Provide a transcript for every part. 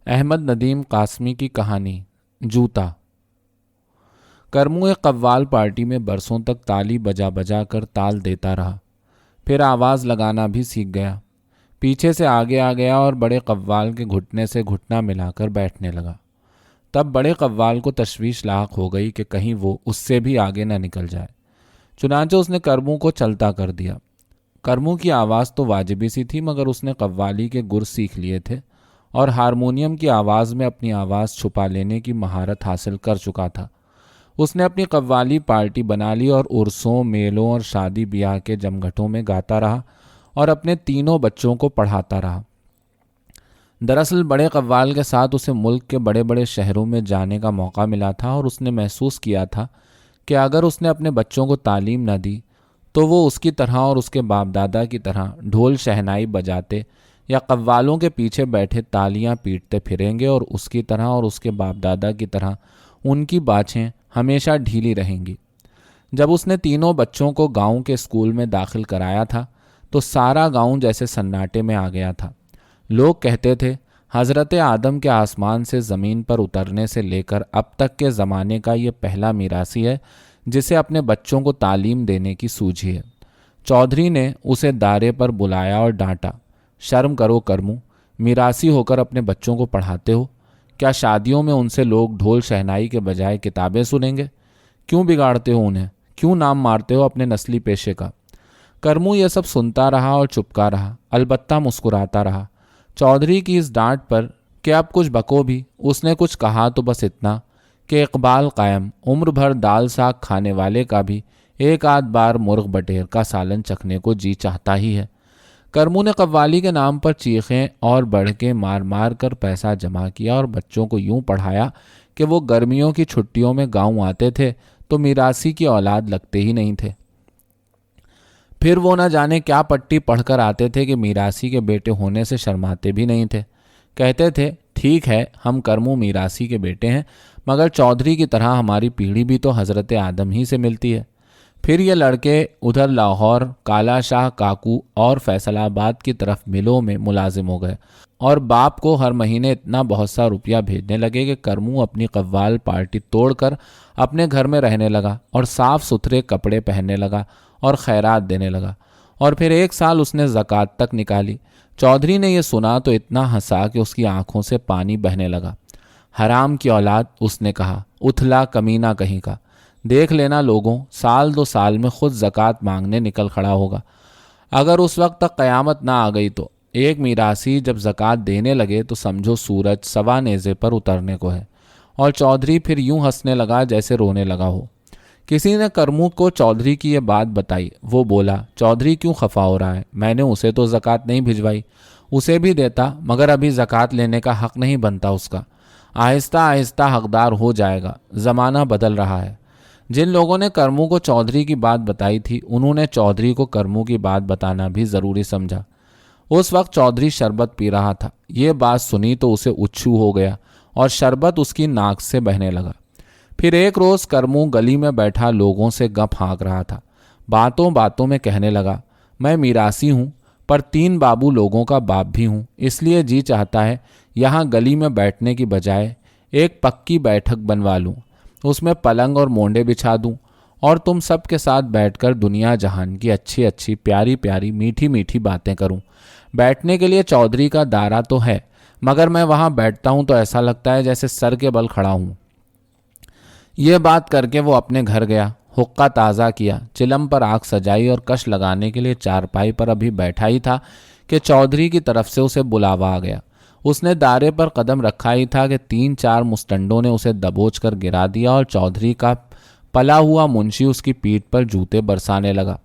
احمد ندیم قاسمی کی کہانی جوتا۔ کرمو ایک قوال پارٹی میں برسوں تک تالی بجا بجا کر تال دیتا رہا، پھر آواز لگانا بھی سیکھ گیا۔ پیچھے سے آگے آ گیا اور بڑے قوال کے گھٹنے سے گھٹنا ملا کر بیٹھنے لگا۔ تب بڑے قوال کو تشویش لاحق ہو گئی کہ کہیں وہ اس سے بھی آگے نہ نکل جائے، چنانچہ اس نے کرمو کو چلتا کر دیا۔ کرمو کی آواز تو واجبی سی تھی، مگر اس نے قوالی کے گر سیکھ لیے تھے اور ہارمونیم کی آواز میں اپنی آواز چھپا لینے کی مہارت حاصل کر چکا تھا۔ اس نے اپنی قوالی پارٹی بنا لی اور عرسوں، میلوں اور شادی بیاہ کے جمگھٹوں میں گاتا رہا اور اپنے تینوں بچوں کو پڑھاتا رہا۔ دراصل بڑے قوال کے ساتھ اسے ملک کے بڑے بڑے شہروں میں جانے کا موقع ملا تھا اور اس نے محسوس کیا تھا کہ اگر اس نے اپنے بچوں کو تعلیم نہ دی تو وہ اس کی طرح اور اس کے باپ دادا کی طرح ڈھول شہنائی بجاتے یا قوالوں کے پیچھے بیٹھے تالیاں پیٹتے پھریں گے اور اس کی طرح اور اس کے باپ دادا کی طرح ان کی باچھیں ہمیشہ ڈھیلی رہیں گی۔ جب اس نے تینوں بچوں کو گاؤں کے اسکول میں داخل کرایا تھا تو سارا گاؤں جیسے سناٹے میں آ گیا تھا۔ لوگ کہتے تھے حضرت آدم کے آسمان سے زمین پر اترنے سے لے کر اب تک کے زمانے کا یہ پہلا میراثی ہے جسے اپنے بچوں کو تعلیم دینے کی سوجھی ہے۔ چودھری نے اسے دارے پر بلایا اور ڈانٹا، شرم کرو کرمو، میراثی ہو کر اپنے بچوں کو پڑھاتے ہو؟ کیا شادیوں میں ان سے لوگ ڈھول شہنائی کے بجائے کتابیں سنیں گے؟ کیوں بگاڑتے ہو انہیں؟ کیوں نام مارتے ہو اپنے نسلی پیشے کا؟ کرمو یہ سب سنتا رہا اور چپکا رہا، البتہ مسکراتا رہا۔ چودھری کی اس ڈانٹ پر کہ اب کچھ بکو بھی، اس نے کچھ کہا تو بس اتنا کہ اقبال قائم عمر بھر دال ساگ کھانے والے کا بھی ایک آدھ بار مرغ بٹیر کا سالن چکھنے کو جی چاہتا ہی ہے۔ کرمو نے قوالی کے نام پر چیخیں اور بڑھکیں مار مار کر پیسہ جمع کیا اور بچوں کو یوں پڑھایا کہ وہ گرمیوں کی چھٹیوں میں گاؤں آتے تھے تو میراثی کی اولاد لگتے ہی نہیں تھے۔ پھر وہ نہ جانے کیا پٹی پڑھ کر آتے تھے کہ میراثی کے بیٹے ہونے سے شرماتے بھی نہیں تھے۔ کہتے تھے ٹھیک ہے ہم کرمو میراثی کے بیٹے ہیں، مگر چودھری کی طرح ہماری پیڑھی بھی تو حضرت آدم ہی سے ملتی ہے۔ پھر یہ لڑکے ادھر لاہور، کالا شاہ کاکو اور فیصل آباد کی طرف ملوں میں ملازم ہو گئے اور باپ کو ہر مہینے اتنا بہت سا روپیہ بھیجنے لگے کہ کرمو اپنی قوال پارٹی توڑ کر اپنے گھر میں رہنے لگا اور صاف ستھرے کپڑے پہننے لگا اور خیرات دینے لگا۔ اور پھر 1 سال اس نے زکوٰۃ تک نکالی۔ چودھری نے یہ سنا تو اتنا ہنسا کہ اس کی آنکھوں سے پانی بہنے لگا۔ حرام کی اولاد، اس نے کہا، اتھلا کمینہ کہیں کا، دیکھ لینا لوگوں، 1-2 سال میں خود زکوٰۃ مانگنے نکل کھڑا ہوگا۔ اگر اس وقت تک قیامت نہ آ گئی تو ایک میراثی جب زکوٰۃ دینے لگے تو سمجھو سورج سوا نیزے پر اترنے کو ہے۔ اور چودھری پھر یوں ہنسنے لگا جیسے رونے لگا ہو۔ کسی نے کرمو کو چودھری کی یہ بات بتائی۔ وہ بولا، چودھری کیوں خفا ہو رہا ہے؟ میں نے اسے تو زکوٰۃ نہیں بھجوائی، اسے بھی دیتا مگر ابھی زکوٰۃ لینے کا حق نہیں بنتا اس کا۔ آہستہ آہستہ حقدار ہو جائے گا، زمانہ بدل رہا ہے۔ جن لوگوں نے کرمو کو چودھری کی بات بتائی تھی انہوں نے چودھری کو کرمو کی بات بتانا بھی ضروری سمجھا۔ اس وقت چودھری شربت پی رہا تھا۔ یہ بات سنی تو اسے اچھو ہو گیا اور شربت اس کی ناک سے بہنے لگا۔ پھر ایک روز کرمو گلی میں بیٹھا لوگوں سے گپ ہانک رہا تھا۔ باتوں باتوں میں کہنے لگا، میں میراثی ہوں پر 3 بابو لوگوں کا باپ بھی ہوں، اس لیے جی چاہتا ہے یہاں گلی میں بیٹھنے کی بجائے ایک پکی بیٹھک بنوا لوں، اس میں پلنگ اور مونڈے بچھا دوں اور تم سب کے ساتھ بیٹھ کر دنیا جہان کی اچھی اچھی پیاری پیاری میٹھی میٹھی باتیں کروں۔ بیٹھنے کے لیے چودھری کا دارا تو ہے، مگر میں وہاں بیٹھتا ہوں تو ایسا لگتا ہے جیسے سر کے بل کھڑا ہوں۔ یہ بات کر کے وہ اپنے گھر گیا، حقہ تازہ کیا، چلم پر آگ سجائی اور کش لگانے کے لیے چارپائی پر ابھی بیٹھا ہی تھا کہ چودھری کی طرف سے اسے بلاوا آ گیا۔ اس نے دارے پر قدم رکھا ہی تھا کہ 3-4 مستنڈوں نے اسے دبوچ کر گرا دیا اور چودھری کا پلا ہوا منشی اس کی پیٹھ پر جوتے برسانے لگا۔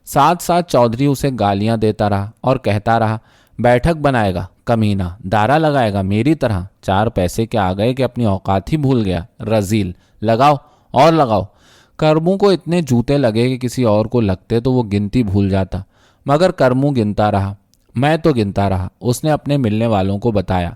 ساتھ ساتھ چودھری اسے گالیاں دیتا رہا اور کہتا رہا، بیٹھک بنائے گا کمینہ، دارا لگائے گا میری طرح، 4 پیسے کے آ گئے کہ اپنی اوقات ہی بھول گیا، رذیل، لگاؤ اور لگاؤ۔ کرمو کو اتنے جوتے لگے کہ کسی اور کو لگتے تو وہ گنتی بھول جاتا، مگر کرمو گنتا رہا۔ میں تو گنتا رہا، اس نے اپنے ملنے والوں کو بتایا،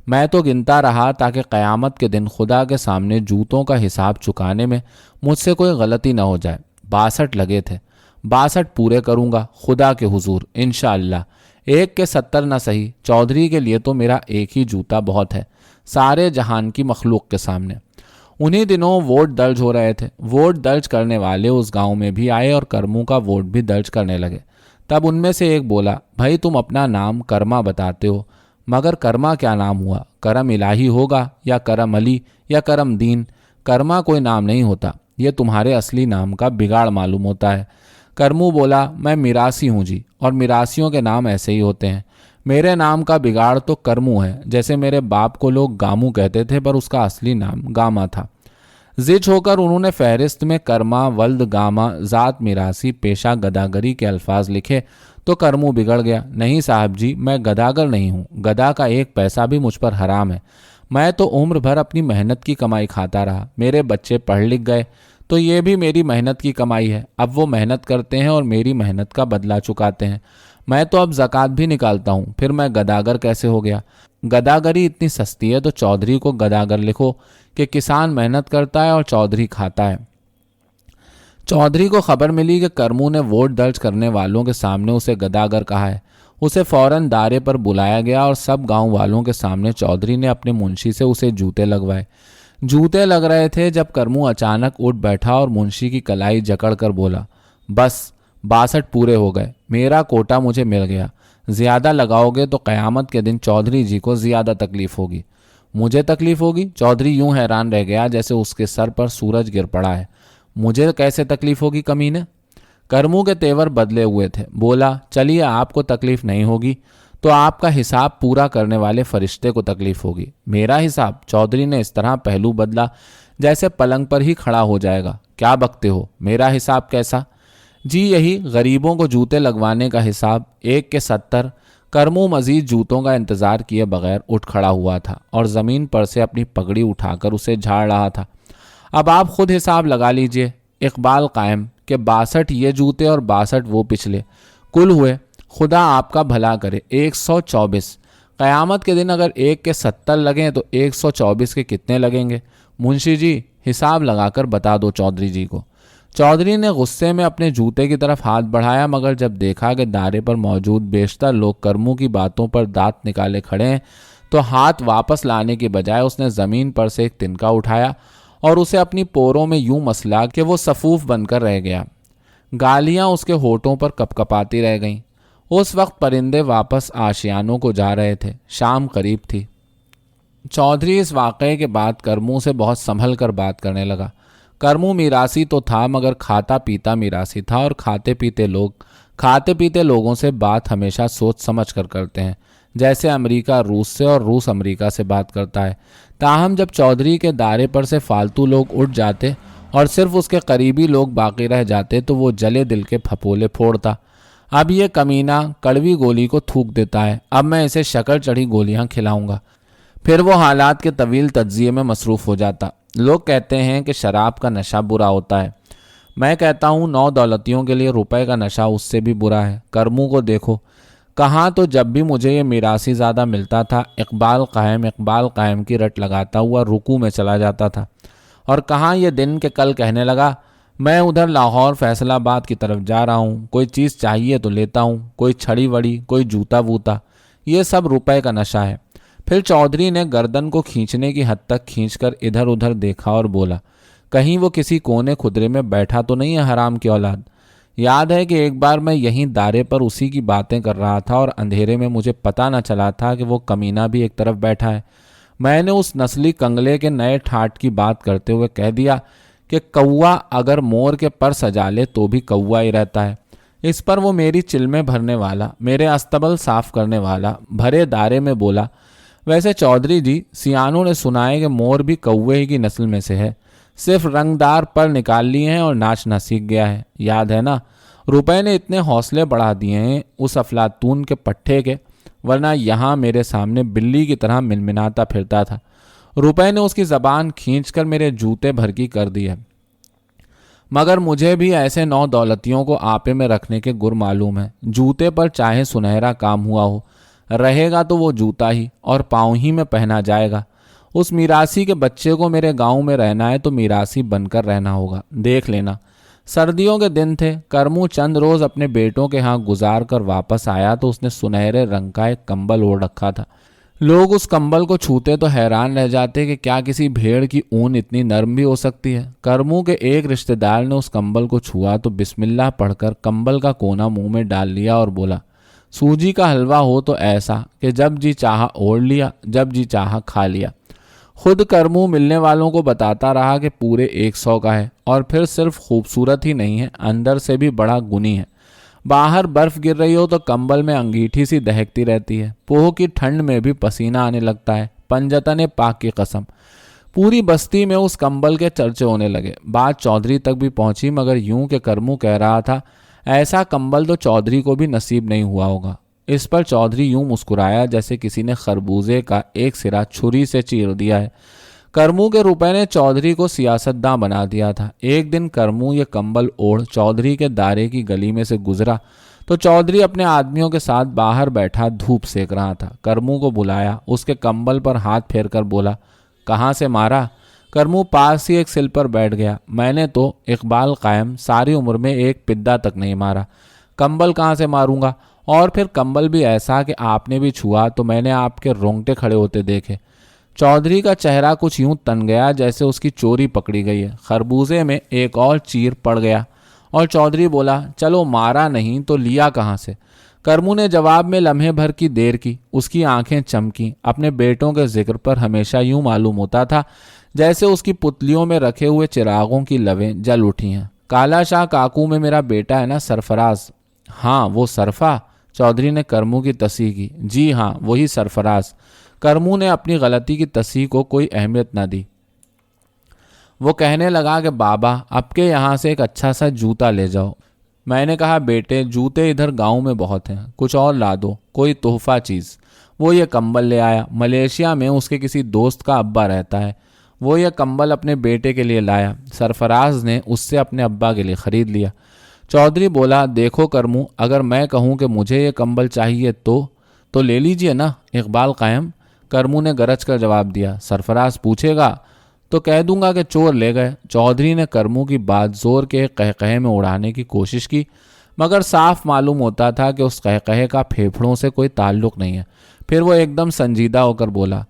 میں تو گنتا رہا تاکہ قیامت کے دن خدا کے سامنے جوتوں کا حساب چکانے میں مجھ سے کوئی غلطی نہ ہو جائے۔ 62 لگے تھے، 62 پورے کروں گا خدا کے حضور انشاءاللہ۔ 1 के 70 न सही, चौधरी के लिए तो मेरा एक ही जूता बहुत है, सारे जहान की मखलूक के सामने। उन्हीं दिनों वोट दर्ज हो रहे थे। वोट दर्ज करने वाले उस गांव में भी आए और करमू का वोट भी दर्ज करने लगे। तब उनमें से एक बोला, भाई तुम अपना नाम कर्मा बताते हो, मगर कर्मा क्या नाम हुआ? करम इलाही होगा या करम अली या करम दीन। कर्मा कोई नाम नहीं होता, ये तुम्हारे असली नाम का बिगाड़ मालूम होता है। करमू बोला, मैं मिरासी हूँ जी, और मिरासियों के नाम ऐसे ही होते हैं। मेरे नाम का बिगाड़ तो करमू है, जैसे मेरे बाप को लोग गामू कहते थे पर उसका असली नाम गामा था। जिच होकर उन्होंने फहरिस्त में कर्मा, वल्द, गामा, ज़ात मिरासी, पेशा गदागरी के अल्फाज लिखे तो करमू बिगड़ गया। नहीं साहब जी, मैं गदागर नहीं हूँ, गदा का 1 पैसा भी मुझ पर हराम है। मैं तो उम्र भर अपनी मेहनत की कमाई खाता रहा। मेरे बच्चे पढ़ लिख गए तो ये भी मेरी मेहनत की कमाई है। अब वो मेहनत करते हैं और मेरी मेहनत का बदला चुकाते हैं। मैं तो अब ज़कात भी निकालता हूँ, फिर मैं गदागर कैसे हो गया? गदागरी इतनी सस्ती है तो चौधरी को गदागर लिखो कि किसान मेहनत करता है और चौधरी खाता है। चौधरी को खबर मिली कि करमू ने वोट दर्ज करने वालों के सामने उसे गदागर कहा है। उसे फौरन दारे पर बुलाया गया और सब गांव वालों के सामने चौधरी ने अपने मुंशी से उसे जूते लगवाए। जूते लग रहे थे जब करमू अचानक उठ बैठा और मुंशी की कलाई जकड़ कर बोला, बस 62 पूरे हो गए, मेरा कोटा मुझे मिल गया। ज्यादा लगाओगे तो कयामत के दिन चौधरी जी को ज्यादा तकलीफ होगी। मुझे तकलीफ होगी? चौधरी यूं हैरान रह गया जैसे उसके सर पर सूरज गिर पड़ा है। मुझे कैसे तकलीफ होगी कमीने? करमू के तेवर बदले हुए थे। बोला, चलिए आपको तकलीफ नहीं होगी तो आपका हिसाब पूरा करने वाले फरिश्ते को तकलीफ होगी। मेरा हिसाब? चौधरी ने इस तरह पहलू बदला जैसे पलंग पर ही खड़ा हो जाएगा। क्या बकते हो? मेरा हिसाब कैसा? जी यही, गरीबों को जूते लगवाने का हिसाब। 1 के 70। करमू मजीद जूतों का इंतजार किए बगैर उठ खड़ा हुआ था और जमीन पर से अपनी पगड़ी उठाकर उसे झाड़ रहा था। अब आप खुद हिसाब लगा लीजिए। इकबाल कायम के 62 ये जूते और 62 वो पिछले, कुल हुए, खुदा आपका भला करे, 124। क़यामत के दिन अगर 1 के 70 लगें तो 124 के कितने लगेंगे? मुंशी जी हिसाब लगाकर बता दो चौधरी जी को। चौधरी ने गुस्से में अपने जूते की तरफ हाथ बढ़ाया, मगर जब देखा कि दारे पर मौजूद बेशतर लोग करमू की बातों पर दांत निकाले खड़े हैं तो हाथ वापस लाने के बजाय उसने ज़मीन पर से एक तिनका उठाया और उसे अपनी पोरों में यूं मसला कि वो सफूफ बनकर रह गया। गालियां उसके होठों पर कपकपाती रह गईं। उस वक्त परिंदे वापस आशियानों को जा रहे थे। शाम करीब थी। चौधरी इस वाक़े के बाद करमू से बहुत संभल कर बात करने लगा। करमू मिरासी तो था मगर खाता पीता मिरासी था, और खाते पीते लोगों से बात हमेशा सोच समझ कर करते हैं, जैसे अमेरिका रूस से और रूस अमेरिका से बात करता है। ताहम जब चौधरी के दायरे पर से फालतू लोग उठ जाते और सिर्फ उसके करीबी लोग बाकी रह जाते तो वो जले दिल के फपोले फोड़ता। अब ये कमीना कड़वी गोली को थूक देता है, अब मैं इसे शक्कर चढ़ी गोलियां खिलाऊंगा। फिर वो हालात के तवील तज्जिए में मसरूफ़ हो जाता। लोग कहते हैं कि शराब का नशा बुरा होता है, मैं कहता हूँ 9 दौलतियों के लिए रुपए का नशा उससे भी बुरा है। करमू को देखो, कहाँ तो जब भी मुझे ये मिरासी ज़्यादा मिलता था इकबाल कायम की रट लगाता हुआ रुकू में चला जाता था, और कहाँ ये दिन के कल कहने लगा मैं उधर लाहौर फैसलाबाद की तरफ जा रहा हूँ, कोई चीज़ चाहिए तो लेता हूँ, कोई छड़ी वड़ी, कोई जूता वूता, ये सब रुपए का नशा है। फिर चौधरी ने गर्दन को खींचने की हद तक खींचकर इधर उधर देखा और बोला, कहीं वो किसी कोने खुदरे में बैठा तो नहीं है हराम की औलाद। याद है कि एक बार मैं यहीं दारे पर उसी की बातें कर रहा था और अंधेरे में मुझे पता न चला था कि वो कमीना भी एक तरफ बैठा है। मैंने उस नस्ली कंगले के नए ठाट की बात करते हुए कह दिया कि कौवा अगर मोर के पर सजा ले तो भी कौवा ही रहता है। इस पर वो मेरी चिलमें भरने वाला, मेरे अस्तबल साफ करने वाला भरे दारे में बोला, वैसे चौधरी जी सियानों ने सुना है कि मोर भी कौवे ही की नस्ल में से है, सिर्फ रंगदार पर निकाल लिए हैं और नाचना सीख गया है। याद है ना, रुपए ने इतने हौसले बढ़ा दिए हैं उस अफलातून के पट्टे के, वरना यहाँ मेरे सामने बिल्ली की तरह मिनमिनाता फिरता था। रुपए ने उसकी ज़बान खींचकर मेरे जूते भर की कर दी है, मगर मुझे भी ऐसे 9 दौलतियों को आपे में रखने के गुर मालूम है। जूते पर चाहे सुनहरा काम हुआ हो, रहेगा तो वो जूता ही और पाँव ही में पहना जाएगा। उस मिरासी के बच्चे को मेरे गांव में रहना है तो मिरासी बनकर रहना होगा। देख लेना, सर्दियों के दिन थे। करमू चंद रोज अपने बेटों के यहाँ गुजार कर वापस आया तो उसने सुनहरे रंग का एक कंबल ओढ़ रखा था। लोग उस कंबल को छूते तो हैरान रह जाते कि क्या किसी भेड़ की ऊन इतनी नरम भी हो सकती है। करमू के एक रिश्तेदार ने उस कंबल को छुआ तो बिस्मिल्लाह पढ़कर कंबल का कोना मुंह में डाल लिया और बोला, सूजी का हलवा हो तो ऐसा कि जब जी चाहा ओढ़ लिया, जब जी चाहा खा लिया। खुद करमू मिलने वालों को बताता रहा कि पूरे 100 का है और फिर सिर्फ खूबसूरत ही नहीं है, अंदर से भी बड़ा गुनी है। बाहर बर्फ गिर रही हो तो कंबल में अंगीठी सी दहकती रहती है। पोह की ठंड में भी पसीना आने लगता है। पंजतन पाक की कसम। पूरी बस्ती में उस कंबल के चर्चे होने लगे। बात चौधरी तक भी पहुंची, मगर यूं के करमू कह रहा था ऐसा कंबल तो चौधरी को भी नसीब नहीं हुआ होगा। इस पर चौधरी यूं मुस्कुराया जैसे किसी ने खरबूजे का एक सिरा छुरी से चीर दिया है। करमू के रुपए ने चौधरी को सियासतदां बना दिया था। एक दिन करमू ये कंबल ओढ़ चौधरी के दारे की गली में से गुजरा तो चौधरी अपने आदमियों के साथ बाहर बैठा धूप सेक रहा था। करमू को बुलाया, उसके कंबल पर हाथ फेर कर बोला, कहाँ से मारा? करमू पास ही एक सिल पर बैठ गया। मैंने तो इकबाल कायम सारी उम्र में एक पिद्दा तक नहीं मारा, कंबल कहाँ से मारूंगा? और फिर कंबल भी ऐसा कि आपने भी छुआ तो मैंने आपके रोंगटे खड़े होते देखे। चौधरी का चेहरा कुछ यूं तन गया जैसे उसकी चोरी पकड़ी गई है। खरबूजे में एक और चीर पड़ गया और चौधरी बोला, चलो मारा नहीं तो लिया कहाँ से? करमू ने जवाब में लम्हे भर की देर की। उसकी आंखें चमकी। अपने बेटों के जिक्र पर हमेशा यूं मालूम होता था जैसे उसकी पुतलियों में रखे हुए चिरागों की लवें जल उठी हैं। काला शाह काकू में मेरा बेटा है ना, सरफराज? हाँ, वो सरफा? चौधरी ने करमू की तस्वीर की। जी हाँ, वही सरफराज। करमू ने अपनी गलती की तस्वीर को कोई अहमियत न दी। वो कहने लगा कि बाबा, आपके यहाँ से एक अच्छा सा जूता ले जाओ। मैंने कहा, बेटे जूते इधर गांव में बहुत हैं, कुछ और ला दो, कोई तोहफा चीज़। वो ये कंबल ले आया। मलेशिया में उसके किसी दोस्त का अब्बा रहता है। वो ये कंबल अपने बेटे के लिए लाया। सरफराज ने उससे अपने अब्बा के लिए ख़रीद लिया। चौधरी बोला, देखो करमू, अगर मैं कहूँ कि मुझे ये कंबल चाहिए तो ले लीजिए ना, इकबाल कायम। करमू ने गरज कर जवाब दिया। सरफराज पूछेगा तो कह दूंगा कि चोर ले गए। चौधरी ने करमू की बात जोर के कहकहे में उड़ाने की कोशिश की, मगर साफ मालूम होता था कि उस कहकहे का फेफड़ों से कोई ताल्लुक नहीं है। फिर वो एकदम संजीदा होकर बोला,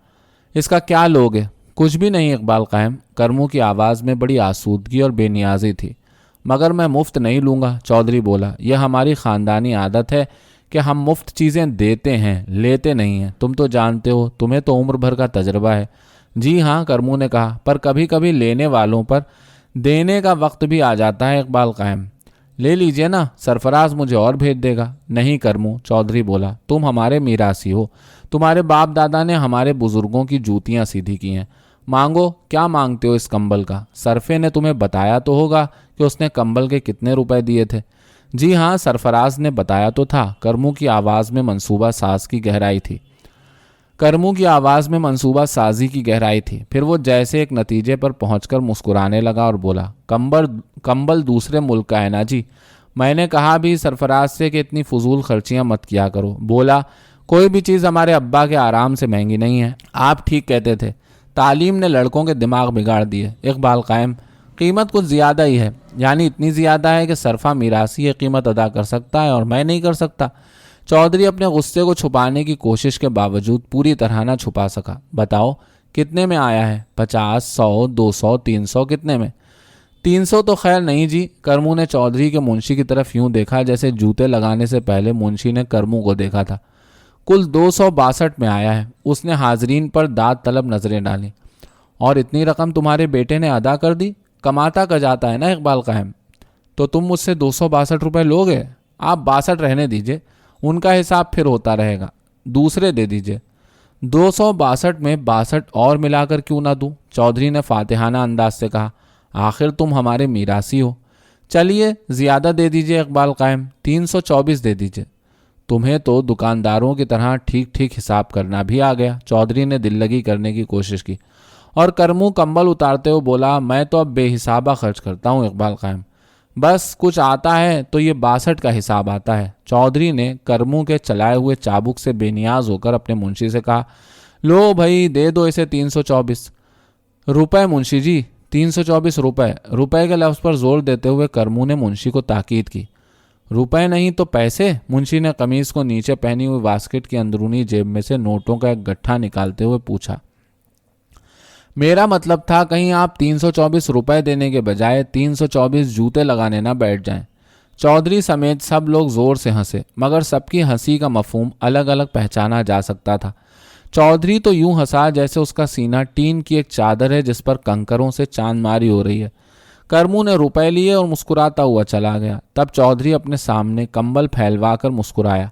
इसका क्या लोगे? कुछ भी नहीं इकबाल कायम। करमू की आवाज़ में बड़ी आसूदगी और बेनियाजी थी। मगर मैं मुफ्त नहीं लूँगा, चौधरी बोला। यह हमारी ख़ानदानी आदत है कि हम मुफ्त चीज़ें देते हैं, लेते नहीं हैं। तुम तो जानते हो, तुम्हें तो उम्र भर का तजर्बा है। जी हाँ, करमू ने कहा, पर कभी कभी लेने वालों पर देने का वक्त भी आ जाता है इकबाल कायम। ले लीजिए ना, सरफराज मुझे और भेज देगा। नहीं करमू, चौधरी बोला, तुम हमारे मीरासी हो। तुम्हारे बाप दादा ने हमारे बुजुर्गों की जूतियाँ सीधी की हैं। मांगो, क्या मांगते हो इस कंबल का? सरफे ने तुम्हें बताया तो होगा कि उसने कंबल के कितने रुपए दिए थे। जी हाँ, सरफराज ने बताया तो था। करमू की आवाज़ में मंसूबा साज की गहराई थी। करमू की आवाज़ में मंसूबा साजी की गहराई थी। फिर वो जैसे एक नतीजे पर पहुंचकर मुस्कुराने लगा और बोला, कंबल दूसरे मुल्क का है ना जी। मैंने कहा भी सरफराज से कि इतनी फजूल खर्चियाँ मत किया करो। बोला, कोई भी चीज़ हमारे अब्बा के आराम से महंगी नहीं है। आप ठीक कहते थे, तालीम ने लड़कों के दिमाग बिगाड़ दिए। इकबाल कायम, कीमत कुछ ज़्यादा ही है, यानी इतनी ज़्यादा है कि सरफा मिरासी ये कीमत अदा कर सकता है और मैं नहीं कर सकता। चौधरी अपने गुस्से को छुपाने की कोशिश के बावजूद पूरी तरह ना छुपा सका। बताओ कितने में आया है? 50, 100, 200, 300, कितने में? 300 तो खैर नहीं जी। करमू ने चौधरी के मुंशी की तरफ यूं देखा जैसे जूते लगाने से पहले मुंशी ने करमू को देखा था। कुल 262 में आया है। उसने हाजरीन पर दाद तलब नजरें डाली। और इतनी रकम तुम्हारे बेटे ने अदा कर दी? कमाता का जाता है ना इकबाल कायम। तो तुम मुझसे 262 रुपये लोगे? आप 62 रहने दीजिए, उनका हिसाब फिर होता रहेगा। दूसरे दे दीजिए। 262 में 62 और मिलाकर क्यों ना दूं? चौधरी ने फातिहाना अंदाज से कहा, आखिर तुम हमारे मीरासी हो। चलिए ज़्यादा दे दीजिए इकबाल कायम, 324 दे दीजिए। तुम्हें तो दुकानदारों की तरह ठीक ठीक हिसाब करना भी आ गया। चौधरी ने दिल लगी करने की कोशिश की और करमू कंबल उतारते हुए बोला, मैं तो अब बेहिसाबा खर्च करता हूँ इकबाल कायम। बस कुछ आता है तो ये 62 का हिसाब आता है। चौधरी ने करमू के चलाए हुए चाबुक से बेनियाज होकर अपने मुंशी से कहा, लो भाई दे दो इसे 324 रुपये मुंशी जी। 324 रुपए। रुपए के लफ्ज़ पर जोर देते हुए करमू ने मुंशी को ताकीद की। रुपए नहीं तो पैसे? मुंशी ने कमीज को नीचे पहनी हुई बास्केट की अंदरूनी जेब में से नोटों का एक गट्ठा निकालते हुए पूछा। मेरा मतलब था कहीं आप 324 रुपए देने के बजाय 324 जूते लगाने ना बैठ जाएं। चौधरी समेत सब लोग जोर से हंसे, मगर सबकी हंसी का मफहूम अलग अलग पहचाना जा सकता था। चौधरी तो यूं हंसा जैसे उसका सीना टीन की एक चादर है जिस पर कंकरों से चांदमारी हो रही है। करमू ने रुपए लिए और मुस्कुराता हुआ चला गया। तब चौधरी अपने सामने कंबल फैलवा कर मुस्कुराया,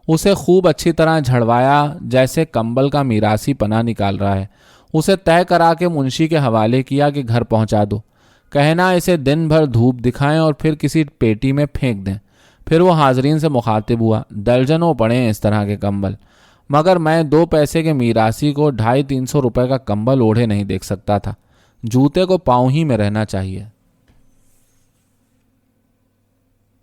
उसे खूब अच्छी तरह झड़वाया जैसे कंबल का मीरासी पना निकाल रहा है। उसे तय करा के मुंशी के हवाले किया कि घर पहुंचा दो, कहना इसे दिन भर धूप दिखाएं और फिर किसी पेटी में फेंक दें। फिर वो हाजरीन से मुखातिब हुआ, दर्जनों पड़े हैं इस तरह के कंबल, मगर मैं 2 पैसे के मीरासी को 250-300 रुपए का कंबल ओढ़े नहीं देख सकता था। जूते को पाँव ही में रहना चाहिए।